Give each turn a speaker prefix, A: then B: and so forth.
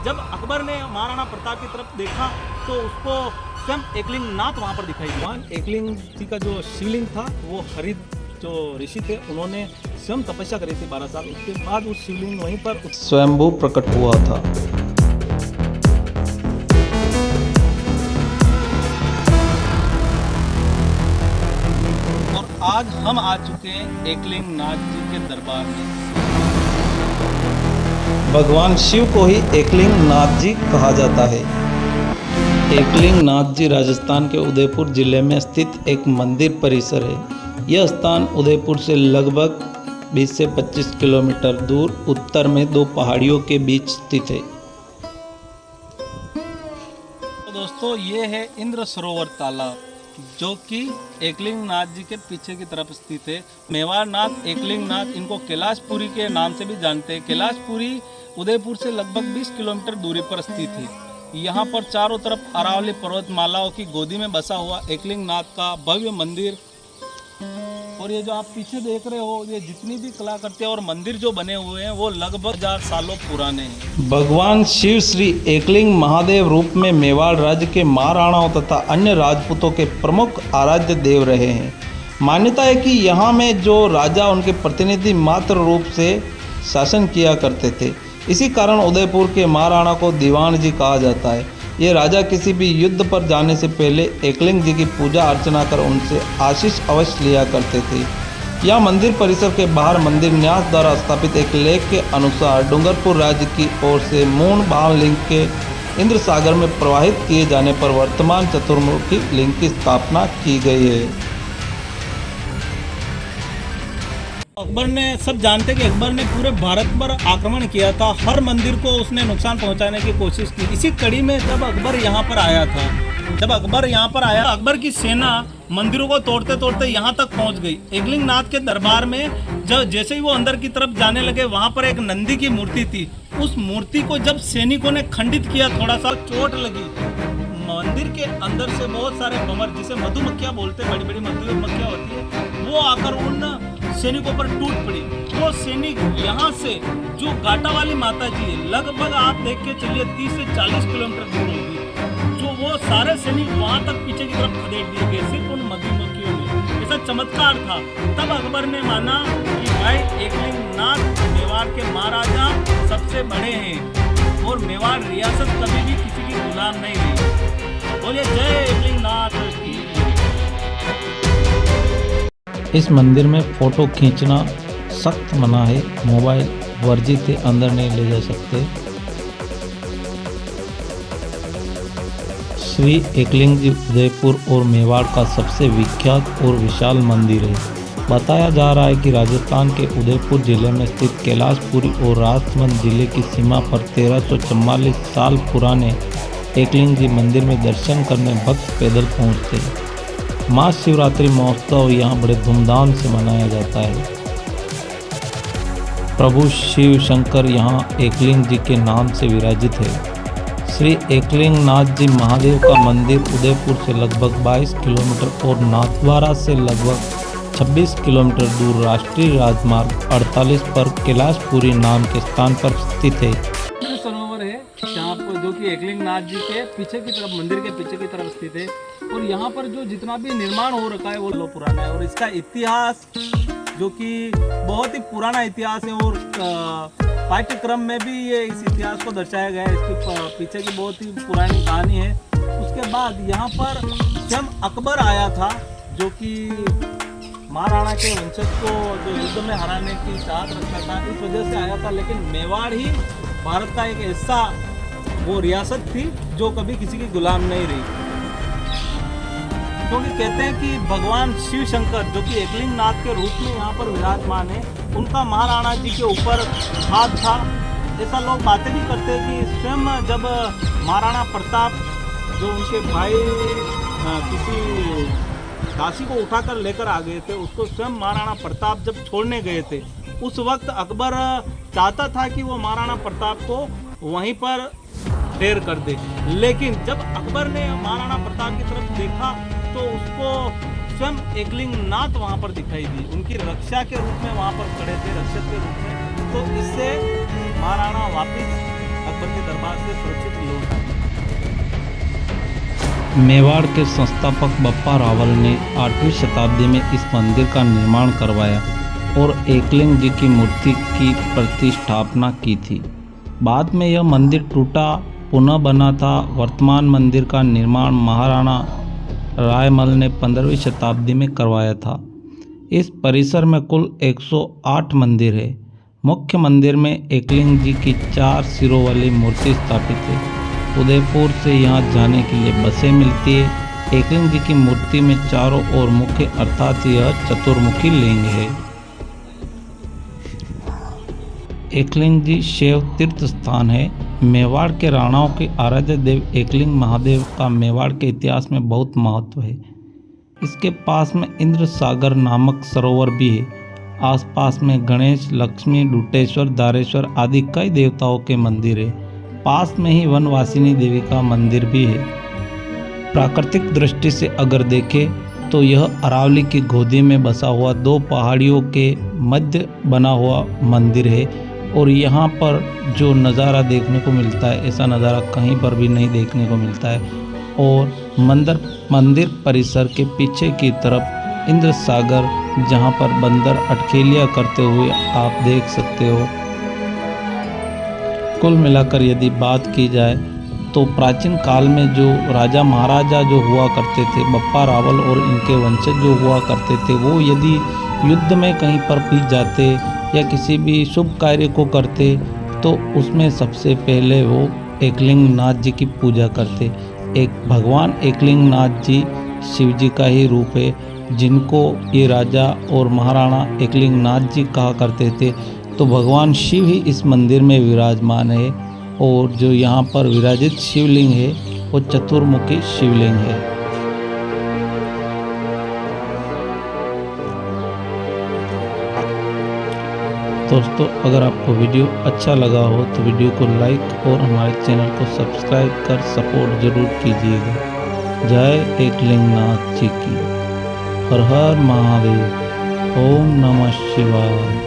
A: जब अकबर ने महाराणा प्रताप की तरफ देखा तो उसको स्वयं एकलिंग नाथ वहाँ पर दिखाई दिया। एकलिंग जी का जो शिवलिंग था वो हरित जो ऋषि थे उन्होंने स्वयं तपस्या करी थी 12 साल। उसके बाद उस शिवलिंग वहीं पर
B: स्वयंभू प्रकट हुआ था।
A: और आज हम आ चुके हैं एकलिंग नाथ जी के दरबार में।
B: भगवान शिव को ही एकलिंग नाथ जी कहा जाता है। एकलिंग नाथ जी राजस्थान के उदयपुर जिले में स्थित एक मंदिर परिसर है। यह स्थान उदयपुर से लगभग 20 से 25 किलोमीटर दूर उत्तर में दो पहाड़ियों के बीच स्थित है।
A: तो दोस्तों ये है इंद्र सरोवर तालाब जो कि एकलिंग नाथ जी के पीछे की तरफ स्थित है। मेवाड़ नाथ, एकलिंग नाथ, इनको कैलाशपुरी के नाम से भी जानते हैं। कैलाशपुरी उदयपुर से लगभग 20 किलोमीटर दूरी पर स्थित है। यहाँ पर चारों तरफ अरावली पर्वतमालाओं की गोदी में बसा हुआ एकलिंग नाथ का भव्य मंदिर। और ये जो आप पीछे देख रहे हो, ये जितनी भी कलाकृतियाँ और मंदिर जो बने हुए हैं वो लगभग 1000 सालों पुराने हैं।
B: भगवान शिव श्री एकलिंग महादेव रूप में मेवाड़ राज्य के महाराणाओं तथा अन्य राजपूतों के प्रमुख आराध्य देव रहे हैं। मान्यता है कि यहाँ में जो राजा उनके प्रतिनिधि मात्र रूप से शासन किया करते थे। इसी कारण उदयपुर के महाराणा को दीवान जी कहा जाता है। ये राजा किसी भी युद्ध पर जाने से पहले एकलिंग जी की पूजा अर्चना कर उनसे आशीष अवश्य लिया करते थे। यह मंदिर परिसर के बाहर मंदिर न्यास द्वारा स्थापित एक लेख के अनुसार डूंगरपुर राज्य की ओर से मून बाण लिंग के इंद्र सागर में प्रवाहित किए जाने पर वर्तमान चतुर्मुखी लिंग की स्थापना की गई है।
A: अकबर ने, सब जानते कि अकबर ने पूरे भारत पर आक्रमण किया था। हर मंदिर को उसने नुकसान पहुंचाने की कोशिश की। इसी कड़ी में जब अकबर यहाँ पर आया था, अकबर की सेना मंदिरों को तोड़ते तोड़ते यहाँ तक पहुँच गई। एकलिंग नाथ के दरबार में जब जैसे ही वो अंदर की तरफ जाने लगे, वहाँ पर एक नंदी की मूर्ति थी। उस मूर्ति को जब सैनिकों ने खंडित किया, थोड़ा सा चोट लगी। मंदिर के अंदर से बहुत सारे भंवर, जिसे मधुमक्खियाँ बोलते हैं, बड़ी बड़ी मधुमक्खियाँ होती है, वो आकर उन सैनिकों पर टूट पड़ी। वो सैनिक यहाँ से जो गाटा वाली माता जी है, लगभग आप देख के चलिए 30 से 40 किलोमीटर दूर होगी, जो वो सारे सैनिक वहाँ तक पीछे की तरफ खदेड़ दिए गए सिर्फ उन मधुमक्खियों में। ऐसा चमत्कार था। तब अकबर ने माना कि भाई एकलिंग नाथ मेवाड़ के महाराजा सबसे बड़े हैं और मेवाड़ रियासत कभी भी किसी की गुलाम नहीं रही। बोलिए जय एकलिंग नाथ की।
B: इस मंदिर में फ़ोटो खींचना सख्त मना है। मोबाइल वर्जित है, अंदर नहीं ले जा सकते। श्री एकलिंग जी उदयपुर और मेवाड़ का सबसे विख्यात और विशाल मंदिर है। बताया जा रहा है कि राजस्थान के उदयपुर जिले में स्थित कैलाशपुरी और राजसमंद जिले की सीमा पर 1344 साल पुराने एकलिंग जी मंदिर में दर्शन करने भक्त पैदल पहुँचते हैं। महाशिवरात्रि महोत्सव यहाँ बड़े धूमधाम से मनाया जाता है। प्रभु शिव शंकर यहाँ एकलिंग जी के नाम से विराजित है। श्री एकलिंग नाथ जी महादेव का मंदिर उदयपुर से लगभग 22 किलोमीटर और नाथद्वारा से लगभग 26 किलोमीटर दूर राष्ट्रीय राजमार्ग 48 पर कैलाशपुरी नाम के स्थान पर स्थित है।
A: सरोवर है जहाँ पर, जो कि एकलिंग नाथ जी के पीछे की तरफ, मंदिर के पीछे की तरफ स्थित है। और यहाँ पर जो जितना भी निर्माण हो रखा है वो लो पुराना है। और इसका इतिहास जो कि बहुत ही पुराना इतिहास है और पाठ्यक्रम में भी ये इस इतिहास को दर्शाया गया है। इसके पीछे की बहुत ही पुरानी कहानी है। उसके बाद यहाँ पर स्वयं अकबर आया था, जो कि महाराणा के वंशज को जो युद्ध में हराने की चाहत रखता था, इस वजह से आया था। लेकिन मेवाड़ ही भारत का एक ऐसा वो रियासत थी जो कभी किसी की गुलाम नहीं रही। क्योंकि कहते हैं कि भगवान शिव शंकर, जो कि एकलिंग नाथ के रूप में यहाँ पर विराजमान है, उनका महाराणा जी के ऊपर हाथ था। ऐसा लोग बातें भी करते हैं कि स्वयं जब महाराणा प्रताप, जो उनके भाई किसी दासी को उठाकर लेकर आ गए थे, उसको स्वयं महाराणा प्रताप जब छोड़ने गए थे, उस वक्त अकबर चाहता था कि वो महाराणा प्रताप को वहीं पर ढेर कर दे। लेकिन जब अकबर ने महाराणा प्रताप की तरफ देखा तो उसको स्वयं एकलिंग नाथ वहाँ पर दिखाई दी। उनकी रक्षा के रूप में वहाँ पर खड़े थे, रक्षक के रूप में। तो इससे महाराणा वापिस अकबर के दरबार से सुरक्षित लौट आए।
B: मेवाड़ के संस्थापक बप्पा रावल ने 8वीं शताब्दी में इस मंदिर का निर्माण करवाया और एकलिंग जी की मूर्ति की प्रतिष्ठापना की थी। बाद में यह मंदिर टूटा पुनः बना था। वर्तमान मंदिर का निर्माण महाराणा रायमल ने 15वीं शताब्दी में करवाया था। इस परिसर में कुल 108 मंदिर है। मुख्य मंदिर में एकलिंग जी की 4 सिरों वाली मूर्ति स्थापित है। उदयपुर से यहाँ जाने के लिए बसें मिलती है। एकलिंग जी की मूर्ति में चारों ओर मुख है, अर्थात यह चतुर्मुखी लिंग है। एकलिंग जी शैव तीर्थ स्थान है। मेवाड़ के राणाओं के आराध्य देव एकलिंग महादेव का मेवाड़ के इतिहास में बहुत महत्व है। इसके पास में इंद्र सागर नामक सरोवर भी है। आसपास में गणेश, लक्ष्मी, डूटेश्वर, दारेश्वर आदि कई देवताओं के मंदिर है। पास में ही वनवासिनी देवी का मंदिर भी है। प्राकृतिक दृष्टि से अगर देखें तो यह अरावली की गोदी में बसा हुआ 2 पहाड़ियों के मध्य बना हुआ मंदिर है और यहाँ पर जो नज़ारा देखने को मिलता है ऐसा नज़ारा कहीं पर भी नहीं देखने को मिलता है। और मंदिर परिसर के पीछे की तरफ इंद्र सागर, जहाँ पर बंदर अटखेलियाँ करते हुए आप देख सकते हो। कुल मिलाकर यदि बात की जाए तो प्राचीन काल में जो राजा महाराजा जो हुआ करते थे, बप्पा रावल और इनके वंशज जो हुआ करते थे, वो यदि युद्ध में कहीं पर भी जाते या किसी भी शुभ कार्य को करते तो उसमें सबसे पहले वो एकलिंग नाथ जी की पूजा करते। एक भगवान एकलिंग नाथ जी शिव जी का ही रूप है, जिनको ये राजा और महाराणा एकलिंग नाथ जी कहा करते थे। तो भगवान शिव ही इस मंदिर में विराजमान है और जो यहाँ पर विराजित शिवलिंग है वो चतुर्मुखी शिवलिंग है। दोस्तों, अगर आपको वीडियो अच्छा लगा हो तो वीडियो को लाइक और हमारे चैनल को सब्सक्राइब कर सपोर्ट जरूर कीजिएगा। जय एकलिंग नाथ जी की। हर हर महादेव। ओम नमः शिवाय।